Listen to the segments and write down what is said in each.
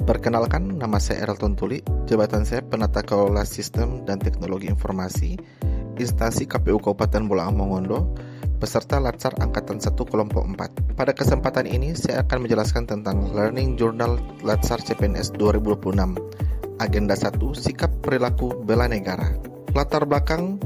Perkenalkan, nama saya Erelton Tuli, jabatan saya Penata Kelola Sistem dan Teknologi Informasi, instansi KPU Kabupaten Bolaang Mongondo, peserta Latsar Angkatan 1 Kelompok 4. Pada kesempatan ini, saya akan menjelaskan tentang Learning Journal Latsar CPNS 2026. Agenda 1, Sikap Perilaku Bela Negara. Latar belakang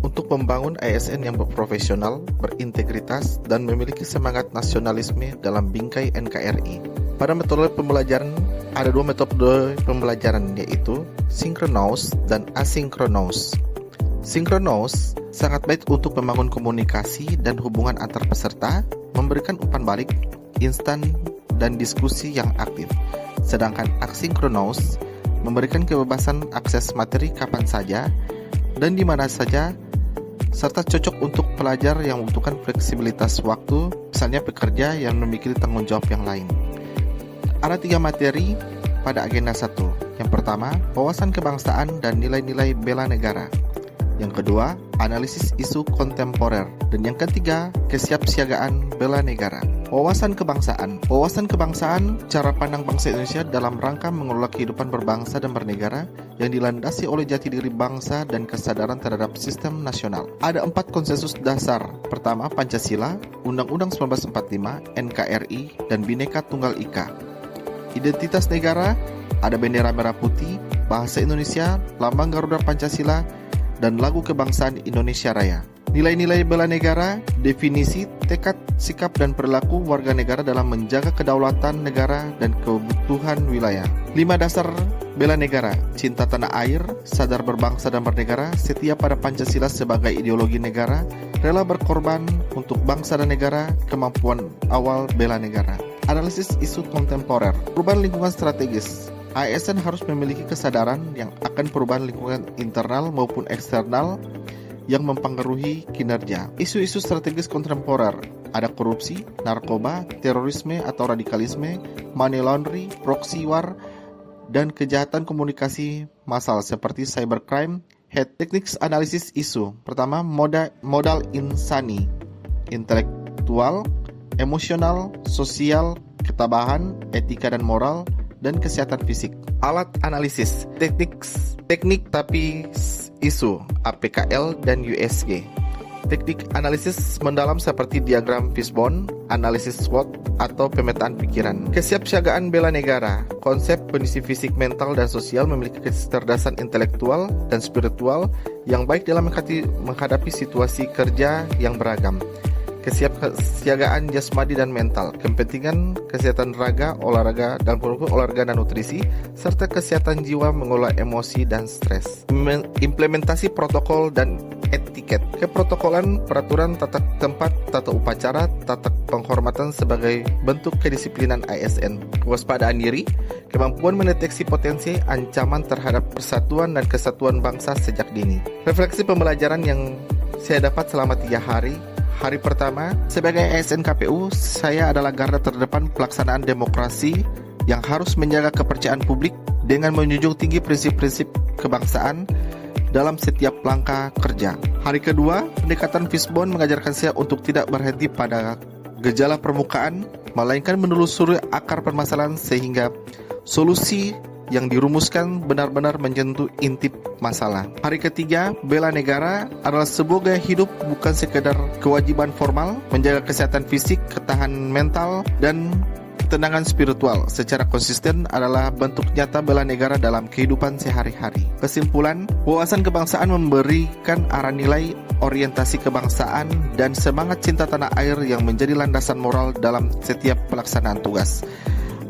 untuk membangun ASN yang berprofesional, berintegritas, dan memiliki semangat nasionalisme dalam bingkai NKRI. Pada metode pembelajaran, ada dua metode pembelajaran, yaitu sinkronous dan asinkronous. Sinkronous sangat baik untuk membangun komunikasi dan hubungan antar peserta, memberikan umpan balik, instan, dan diskusi yang aktif. Sedangkan asinkronous memberikan kebebasan akses materi kapan saja dan di mana saja, serta cocok untuk pelajar yang membutuhkan fleksibilitas waktu, misalnya pekerja yang memiliki tanggung jawab yang lain. Ada 3 materi pada agenda 1. Yang pertama, wawasan kebangsaan dan nilai-nilai bela negara. Yang kedua, analisis isu kontemporer. Dan yang ketiga, kesiapsiagaan bela negara. Wawasan kebangsaan. Wawasan kebangsaan, cara pandang bangsa Indonesia dalam rangka mengelola kehidupan berbangsa dan bernegara yang dilandasi oleh jati diri bangsa dan kesadaran terhadap sistem nasional. Ada 4 konsensus dasar. Pertama, Pancasila, Undang-Undang 1945, NKRI, dan Bhinneka Tunggal Ika. Identitas negara, ada bendera merah putih, bahasa Indonesia, lambang Garuda Pancasila, dan lagu kebangsaan Indonesia Raya. Nilai-nilai bela negara, definisi, tekad, sikap, dan perilaku warga negara dalam menjaga kedaulatan negara dan kebutuhan wilayah. 5 dasar bela negara, cinta tanah air, sadar berbangsa dan bernegara, setia pada Pancasila sebagai ideologi negara, rela berkorban untuk bangsa dan negara, kemampuan awal bela negara. Analisis isu kontemporer, perubahan lingkungan strategis. ASN harus memiliki kesadaran yang akan perubahan lingkungan internal maupun eksternal yang mempengaruhi kinerja. Isu-isu strategis kontemporer, ada korupsi, narkoba, terorisme atau radikalisme, money laundering, proxy war, dan kejahatan komunikasi massal seperti cybercrime. Head techniques analisis isu. Pertama, modal insani, intelektual, emosional, sosial, ketabahan, etika dan moral, dan kesehatan fisik. Alat analisis, teknik tapi isu, APKL dan USG. Teknik analisis mendalam seperti diagram fishbone, analisis SWOT, atau pemetaan pikiran. Kesiapsiagaan bela negara, konsep kondisi fisik, mental, dan sosial memiliki kecerdasan intelektual dan spiritual yang baik dalam menghadapi situasi kerja yang beragam. Kesiapsiagaan jasmani dan mental, kepentingan kesehatan raga, olahraga dan nutrisi, serta kesehatan jiwa mengelola emosi dan stres. Implementasi protokol dan etiket, keprotokolan, peraturan tata tempat, tata upacara, tata penghormatan sebagai bentuk kedisiplinan ASN. Kewaspadaan diri, kemampuan mendeteksi potensi ancaman terhadap persatuan dan kesatuan bangsa sejak dini. Refleksi pembelajaran yang saya dapat selama 3 hari. Hari pertama, sebagai ASN KPU, saya adalah garda terdepan pelaksanaan demokrasi yang harus menjaga kepercayaan publik dengan menjunjung tinggi prinsip-prinsip kebangsaan dalam setiap langkah kerja. Hari kedua, pendekatan fishbone mengajarkan saya untuk tidak berhenti pada gejala permukaan, melainkan menelusuri akar permasalahan sehingga solusi yang dirumuskan benar-benar menyentuh inti masalah. Hari ketiga, bela negara adalah sebuah gaya hidup, bukan sekedar kewajiban formal, menjaga kesehatan fisik, ketahanan mental, dan ketenangan spiritual secara konsisten adalah bentuk nyata bela negara dalam kehidupan sehari-hari. Kesimpulan, wawasan kebangsaan memberikan arah nilai, orientasi kebangsaan, dan semangat cinta tanah air yang menjadi landasan moral dalam setiap pelaksanaan tugas.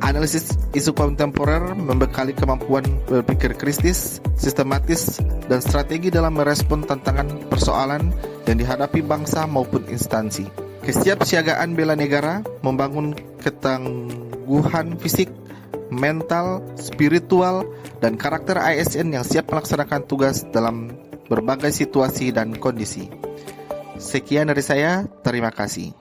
Analisis isu kontemporer membekali kemampuan berpikir kritis, sistematis, dan strategi dalam merespon tantangan persoalan yang dihadapi bangsa maupun instansi. Kesiapsiagaan bela negara membangun ketangguhan fisik, mental, spiritual, dan karakter ASN yang siap melaksanakan tugas dalam berbagai situasi dan kondisi. Sekian dari saya, terima kasih.